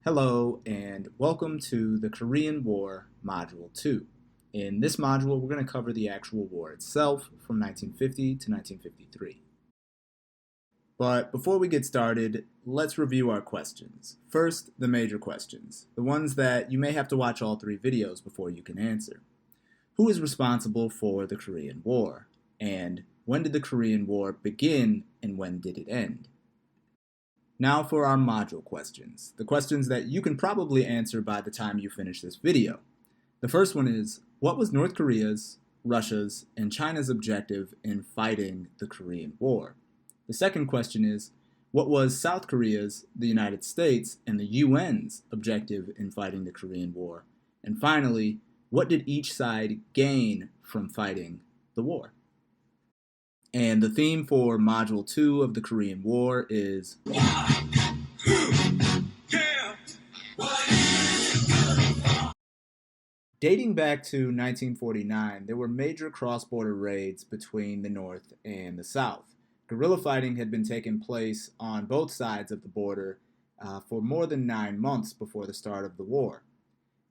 Hello and welcome to the Korean War Module 2. In this module, we're going to cover the actual war itself from 1950 to 1953. But before we get started, let's review our questions. First, the major questions, the ones that you may have to watch all three videos before you can answer. Who is responsible for the Korean War? And when did the Korean War begin and when did it end? Now for our module questions, the questions that you can probably answer by the time you finish this video. The first one is, what was North Korea's, Russia's, and China's objective in fighting the Korean War? The second question is, what was South Korea's, the United States, and the UN's objective in fighting the Korean War? And finally, what did each side gain from fighting the war? And the theme for Module 2 of the Korean War is dating back to 1949, there were major cross-border raids between the North and the South. Guerrilla fighting had been taking place on both sides of the border for more than 9 months before the start of the war.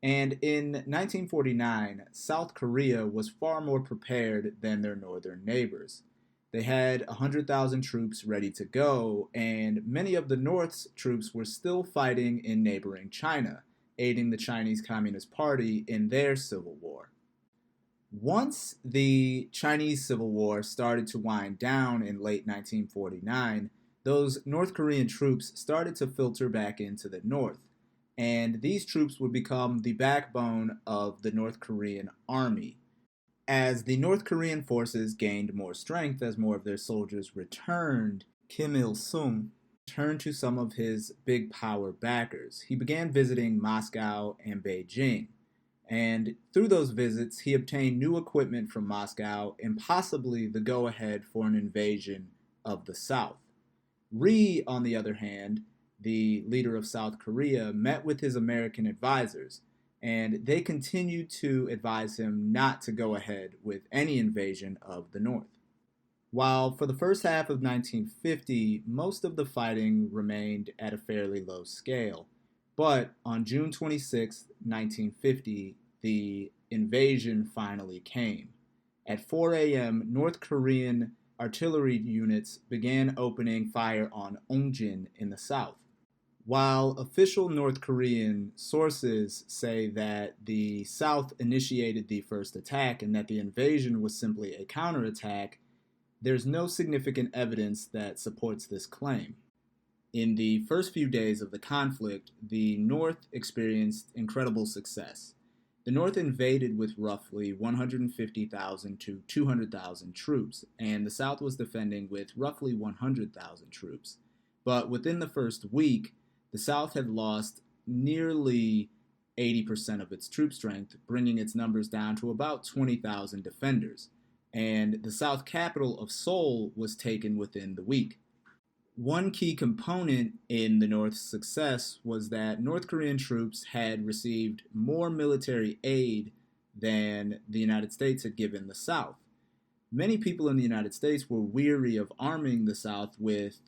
And in 1949, South Korea was far more prepared than their northern neighbors. They had 100,000 troops ready to go, and many of the North's troops were still fighting in neighboring China, aiding the Chinese Communist Party in their civil war. Once the Chinese Civil War started to wind down in late 1949, those North Korean troops started to filter back into the North, and these troops would become the backbone of the North Korean army. As the North Korean forces gained more strength as more of their soldiers returned, Kim Il-sung turned to some of his big power backers. He began visiting Moscow and Beijing, and through those visits he obtained new equipment from Moscow and possibly the go-ahead for an invasion of the South. Ri, on the other hand, the leader of South Korea, met with his American advisors, and they continued to advise him not to go ahead with any invasion of the North. While for the first half of 1950, most of the fighting remained at a fairly low scale, but on June 26, 1950, the invasion finally came. At 4 a.m., North Korean artillery units began opening fire on Ongjin in the south. While official North Korean sources say that the South initiated the first attack and that the invasion was simply a counterattack, there's no significant evidence that supports this claim. In the first few days of the conflict, the North experienced incredible success. The North invaded with roughly 150,000 to 200,000 troops, and the South was defending with roughly 100,000 troops. But within the first week, the South had lost nearly 80% of its troop strength, bringing its numbers down to about 20,000 defenders, and the South capital of Seoul was taken within the week. One key component in the North's success was that North Korean troops had received more military aid than the United States had given the South. Many people in the United States were weary of arming the South with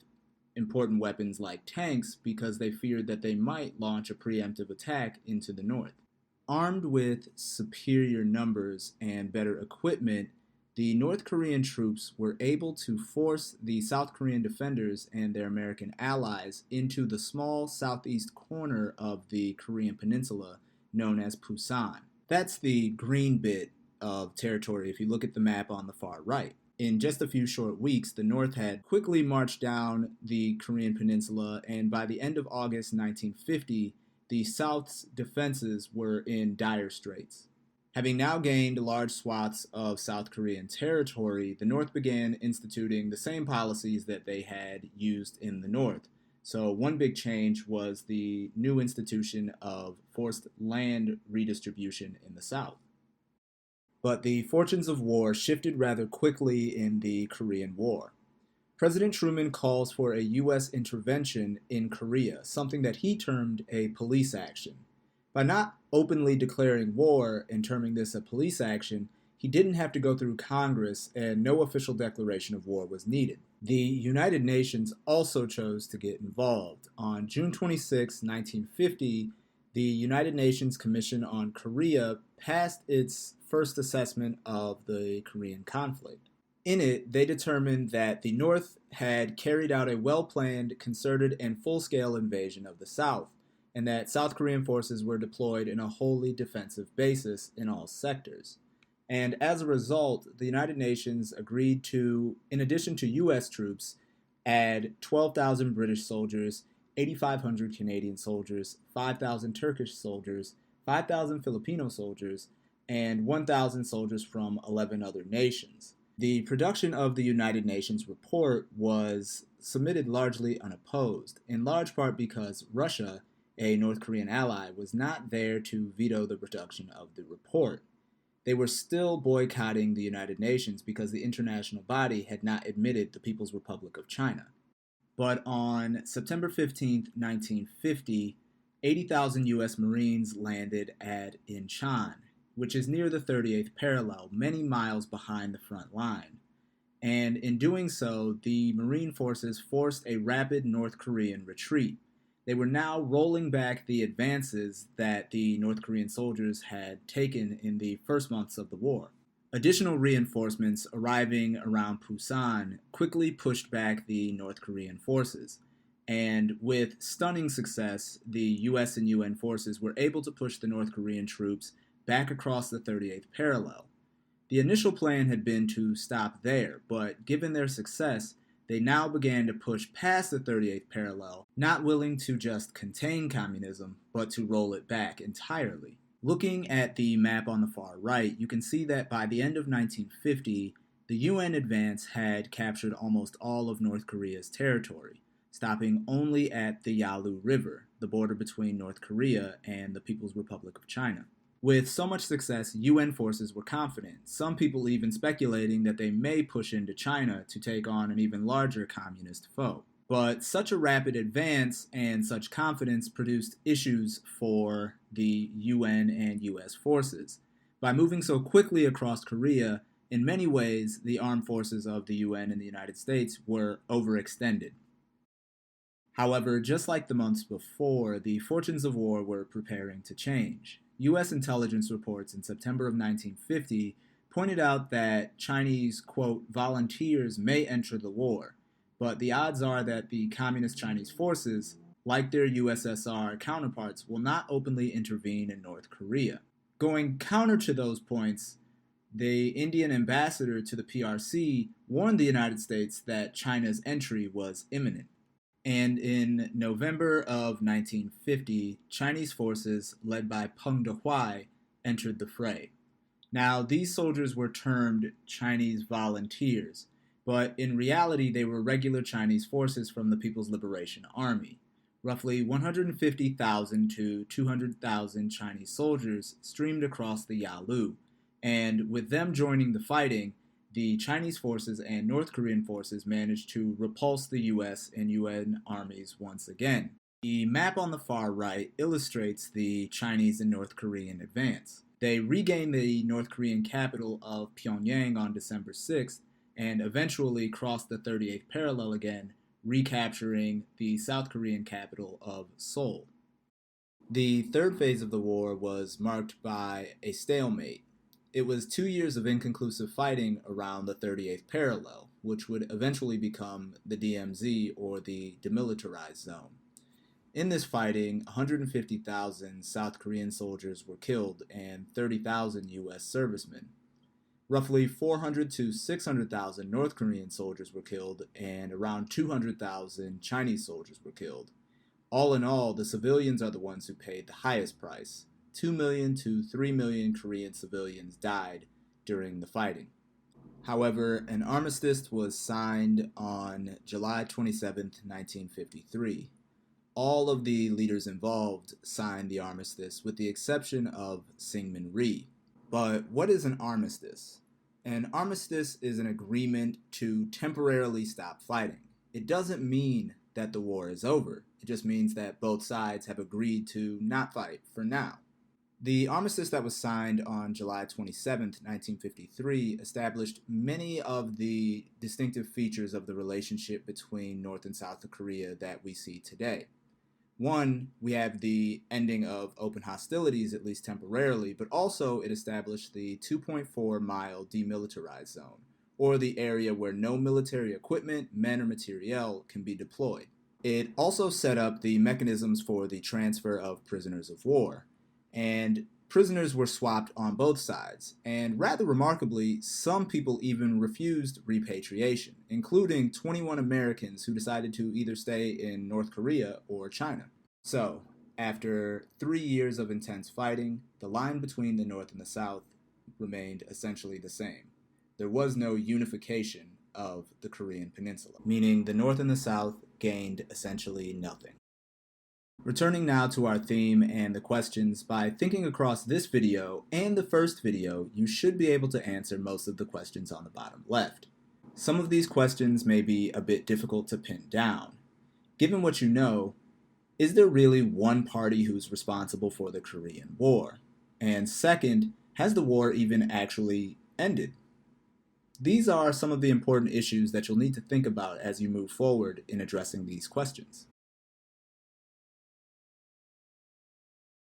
important weapons like tanks because they feared that they might launch a preemptive attack into the North. Armed with superior numbers and better equipment, the North Korean troops were able to force the South Korean defenders and their American allies into the small southeast corner of the Korean peninsula known as Pusan. That's the green bit of territory if you look at the map on the far right. In just a few short weeks, the North had quickly marched down the Korean peninsula, and by the end of August 1950, the South's defenses were in dire straits. Having now gained large swaths of South Korean territory, the North began instituting the same policies that they had used in the North. So one big change was the new institution of forced land redistribution in the South. But the fortunes of war shifted rather quickly in the Korean War. President Truman calls for a U.S. intervention in Korea, something that he termed a police action. By not openly declaring war and terming this a police action, he didn't have to go through Congress and no official declaration of war was needed. The United Nations also chose to get involved. On June 26, 1950, the United Nations Commission on Korea passed its first assessment of the Korean conflict. In it, they determined that the North had carried out a well planned, concerted, and full scale invasion of the South, and that South Korean forces were deployed in a wholly defensive basis in all sectors. And as a result, the United Nations agreed to, in addition to U.S. troops, add 12,000 British soldiers, 8,500 Canadian soldiers, 5,000 Turkish soldiers, 5,000 Filipino soldiers, and 1,000 soldiers from 11 other nations. The production of the United Nations report was submitted largely unopposed, in large part because Russia, a North Korean ally, was not there to veto the production of the report. They were still boycotting the United Nations because the international body had not admitted the People's Republic of China. But on September 15, 1950, 80,000 U.S. Marines landed at Incheon, which is near the 38th parallel, many miles behind the front line. And in doing so, the Marine forces forced a rapid North Korean retreat. They were now rolling back the advances that the North Korean soldiers had taken in the first months of the war. Additional reinforcements arriving around Busan quickly pushed back the North Korean forces. And with stunning success, the US and UN forces were able to push the North Korean troops back across the 38th parallel. The initial plan had been to stop there, but given their success, they now began to push past the 38th parallel, not willing to just contain communism, but to roll it back entirely. Looking at the map on the far right, you can see that by the end of 1950, the UN advance had captured almost all of North Korea's territory, stopping only at the Yalu River, the border between North Korea and the People's Republic of China. With so much success, UN forces were confident, some people even speculating that they may push into China to take on an even larger communist foe. But such a rapid advance and such confidence produced issues for the UN and US forces. By moving so quickly across Korea, in many ways, the armed forces of the UN and the United States were overextended. However, just like the months before, the fortunes of war were preparing to change. U.S. intelligence reports in September of 1950 pointed out that Chinese, quote, volunteers may enter the war, but the odds are that the Communist Chinese forces, like their USSR counterparts, will not openly intervene in North Korea. Going counter to those points, the Indian ambassador to the PRC warned the United States that China's entry was imminent. And in November of 1950, Chinese forces, led by Peng Dehuai, entered the fray. Now, these soldiers were termed Chinese volunteers, but in reality they were regular Chinese forces from the People's Liberation Army. Roughly 150,000 to 200,000 Chinese soldiers streamed across the Yalu, and with them joining the fighting, the Chinese forces and North Korean forces managed to repulse the US and UN armies once again. The map on the far right illustrates the Chinese and North Korean advance. They regained the North Korean capital of Pyongyang on December 6th and eventually crossed the 38th parallel again, recapturing the South Korean capital of Seoul. The third phase of the war was marked by a stalemate. It was 2 years of inconclusive fighting around the 38th parallel, which would eventually become the DMZ, or the Demilitarized Zone. In this fighting, 150,000 South Korean soldiers were killed and 30,000 U.S. servicemen. Roughly 400 to 600,000 North Korean soldiers were killed and around 200,000 Chinese soldiers were killed. All in all, the civilians are the ones who paid the highest price. 2 million to 3 million Korean civilians died during the fighting. However, an armistice was signed on July 27, 1953. All of the leaders involved signed the armistice with the exception of Syngman Rhee. But what is an armistice? An armistice is an agreement to temporarily stop fighting. It doesn't mean that the war is over. It just means that both sides have agreed to not fight for now. The armistice that was signed on July 27, 1953, established many of the distinctive features of the relationship between North and South Korea that we see today. One, we have the ending of open hostilities, at least temporarily, but also it established the 2.4-mile demilitarized zone, or the area where no military equipment, men, or materiel can be deployed. It also set up the mechanisms for the transfer of prisoners of war, and prisoners were swapped on both sides, and rather remarkably, some people even refused repatriation, including 21 Americans who decided to either stay in North Korea or China. So, after 3 years of intense fighting, the line between the North and the South remained essentially the same. There was no unification of the Korean peninsula, meaning the North and the South gained essentially nothing. Returning now to our theme and the questions, by thinking across this video and the first video, you should be able to answer most of the questions on the bottom left. Some of these questions may be a bit difficult to pin down. Given what you know, is there really one party who's responsible for the Korean War? And second, has the war even actually ended? These are some of the important issues that you'll need to think about as you move forward in addressing these questions.